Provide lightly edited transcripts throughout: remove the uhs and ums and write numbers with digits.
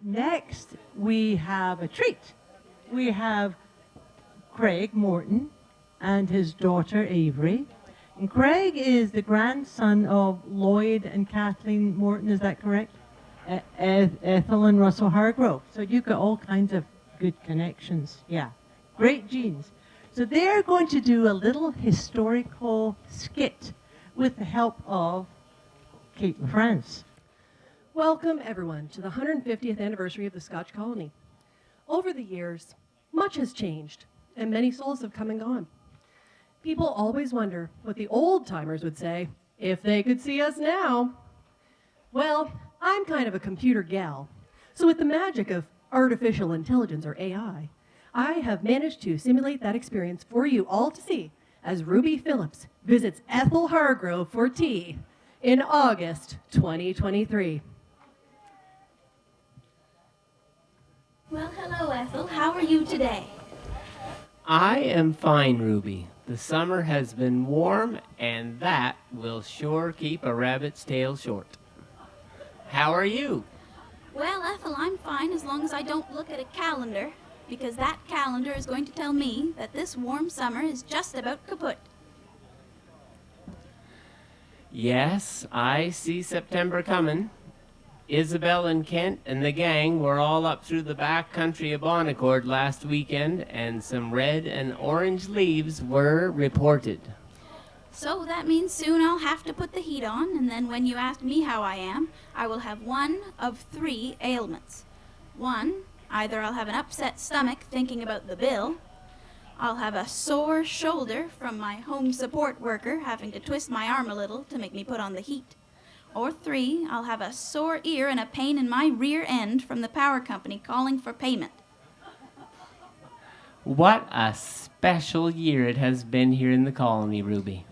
Next, we have a treat. We have Craig Morton and his daughter Avery. And Craig is the grandson of Lloyd and Kathleen Morton, is that correct? Ethel and Russell Hargrove. So you've got all kinds of good connections. Yeah, great genes. So they're going to do a little historical skit with the help of Kate LaFrance. Welcome, everyone, to the 150th anniversary of the Scotch Colony. Over the years, much has changed, and many souls have come and gone. People always wonder what the old-timers would say if they could see us now. Well, I'm kind of a computer gal, so with the magic of artificial intelligence, or AI, I have managed to simulate that experience for you all to see as Ruby Phillips visits Ethel Hargrove for tea in August 2023. Well, hello, Ethel. How are you today? I am fine, Ruby. The summer has been warm, and that will sure keep a rabbit's tail short. How are you? Well, Ethel, I'm fine as long as I don't look at a calendar, because that calendar is going to tell me that this warm summer is just about kaput. Yes, I see September coming. Isabel and Kent and the gang were all up through the back country of Bonaccord last weekend, and some red and orange leaves were reported. So that means soon I'll have to put the heat on, and then when you ask me how I am, I will have one of three ailments. One, either I'll have an upset stomach thinking about the bill, I'll have a sore shoulder from my home support worker having to twist my arm a little to make me put on the heat. Or three, I'll have a sore ear and a pain in my rear end from the power company calling for payment. What a special year it has been here in the colony, Ruby.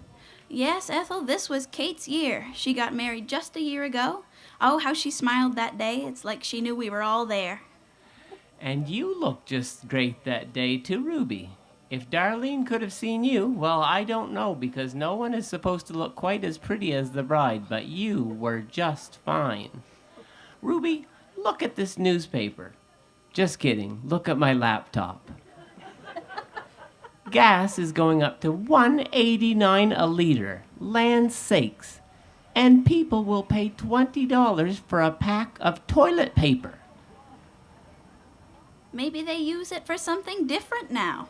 Yes, Ethel, this was Kate's year. She got married just a year ago. Oh, how she smiled that day. It's like she knew we were all there. And you looked just great that day too, Ruby. If Darlene could have seen you, well, I don't know, because no one is supposed to look quite as pretty as the bride, but you were just fine. Ruby, look at this newspaper. Just kidding. Look at my laptop. Gas is going up to $1.89 a liter. Land's sakes. And people will pay $20 for a pack of toilet paper. Maybe they use it for something different now.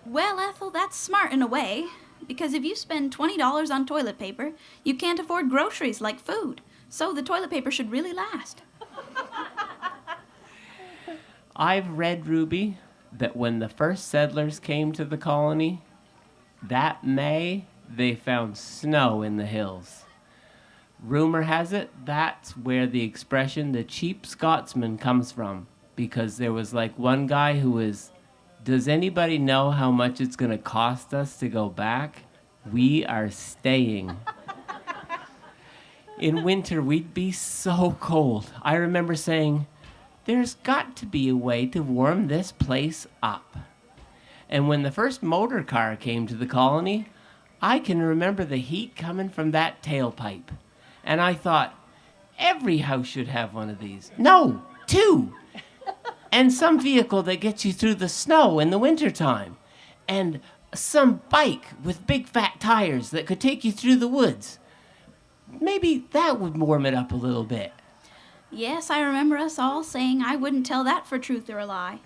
Well, Ethel, that's smart in a way, because if you spend $20 on toilet paper, you can't afford groceries like food, so the toilet paper should really last. I've read, Ruby, that when the first settlers came to the colony, that May, they found snow in the hills. Rumor has it that's where the expression "the cheap Scotsman" comes from, because there was like one guy who was, "Does anybody know how much it's going to cost us to go back? We are staying." In winter, we'd be so cold. I remember saying, "There's got to be a way to warm this place up." And when the first motor car came to the colony, I can remember the heat coming from that tailpipe. And I thought, every house should have one of these. No, two. And some vehicle that gets you through the snow in the wintertime. And some bike with big fat tires that could take you through the woods. Maybe that would warm it up a little bit. Yes, I remember us all saying I wouldn't tell that for truth or a lie.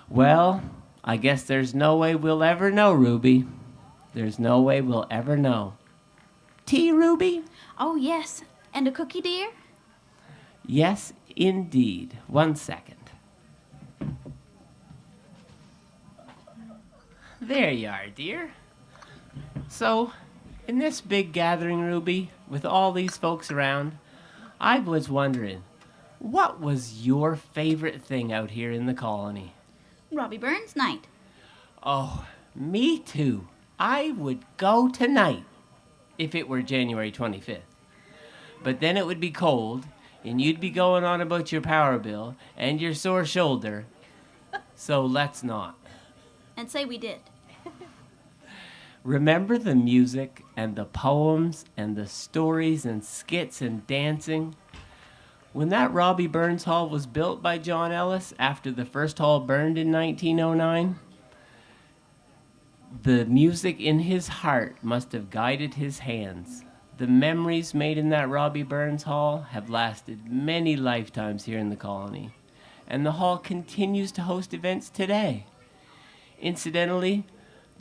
Well, I guess there's no way we'll ever know, Ruby. There's no way we'll ever know. Tea, Ruby? Oh, yes. And a cookie, dear? Yes, indeed. 1 second. There you are, dear. So, in this big gathering, Ruby, with all these folks around, I was wondering, what was your favorite thing out here in the colony? Robbie Burns night. Oh, me too. I would go tonight if it were January 25th. But then it would be cold, and you'd be going on about your power bill and your sore shoulder. So let's not. And say we did. Remember the music and the poems and the stories and skits and dancing? When that Robbie Burns Hall was built by John Ellis after the first hall burned in 1909, the music in his heart must have guided his hands. The memories made in that Robbie Burns Hall have lasted many lifetimes here in the colony, and the hall continues to host events today. Incidentally,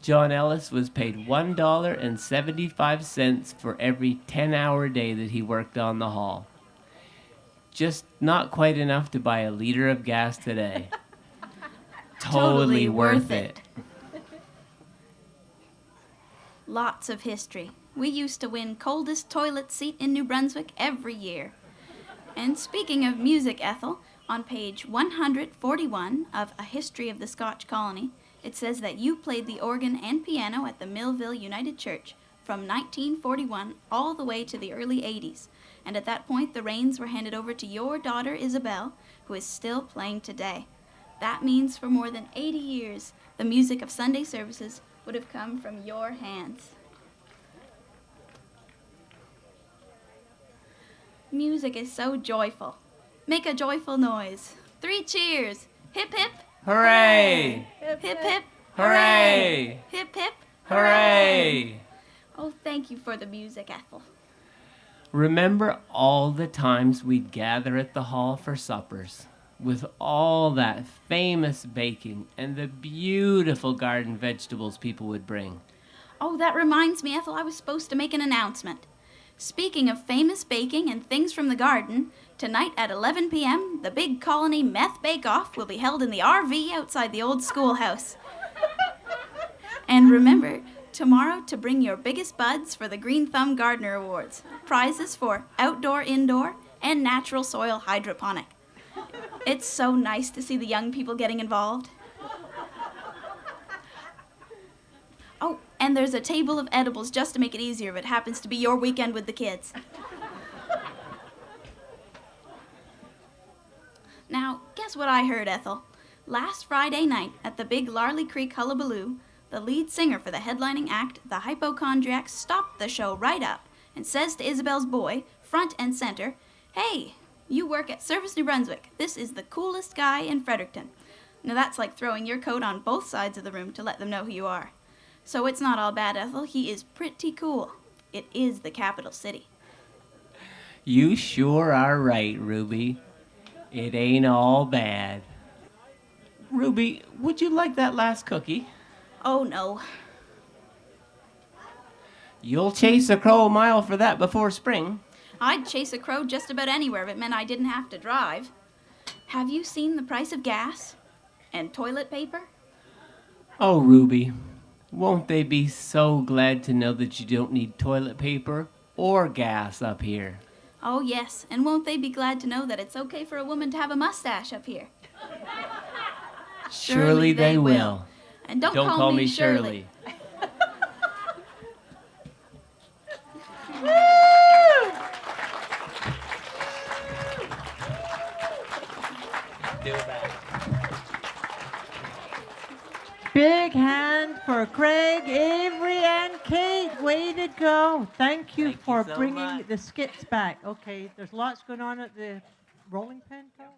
John Ellis was paid $1.75 for every 10-hour day that he worked on the hall. Just not quite enough to buy a liter of gas today. Totally worth it. Lots of history. We used to win coldest toilet seat in New Brunswick every year. And speaking of music, Ethel, on page 141 of A History of the Scotch Colony, it says that you played the organ and piano at the Millville United Church from 1941 all the way to the early 80s. And at that point, the reins were handed over to your daughter, Isabel, who is still playing today. That means for more than 80 years, the music of Sunday services would have come from your hands. Music is so joyful. Make a joyful noise. 3 cheers. Hip, hip. Hooray! Hip, hip. Hooray! Hip, hip. Hooray! Oh, thank you for the music, Ethel. Remember all the times we'd gather at the hall for suppers, with all that famous baking and the beautiful garden vegetables people would bring. Oh, that reminds me, Ethel, I was supposed to make an announcement. Speaking of famous baking and things from the garden, tonight at 11 p.m., the Big Colony Meth Bake-Off will be held in the RV outside the old schoolhouse. And remember, tomorrow to bring your biggest buds for the Green Thumb Gardener Awards. Prizes for outdoor, indoor, and natural soil hydroponic. It's so nice to see the young people getting involved. Oh, and there's a table of edibles just to make it easier if it happens to be your weekend with the kids. Now, guess what I heard, Ethel? Last Friday night at the big Larley Creek Hullabaloo, the lead singer for the headlining act, the Hypochondriacs, stopped the show right up and says to Isabel's boy, front and center, "Hey, you work at Service New Brunswick. This is the coolest guy in Fredericton." Now that's like throwing your coat on both sides of the room to let them know who you are. So it's not all bad, Ethel. He is pretty cool. It is the capital city. You sure are right, Ruby. It ain't all bad. Ruby, would you like that last cookie? Oh, no. You'll chase a crow a mile for that before spring. I'd chase a crow just about anywhere if it meant I didn't have to drive. Have you seen the price of gas? And toilet paper? Oh, Ruby, won't they be so glad to know that you don't need toilet paper or gas up here? Oh, yes. And won't they be glad to know that it's okay for a woman to have a mustache up here? Surely they will. And don't call me Shirley. Big hand for Craig, Avery, and Kate. Way to go. Thank you Thank you for so bringing much. the skits back. Okay, there's lots going on at the rolling pin, Phil.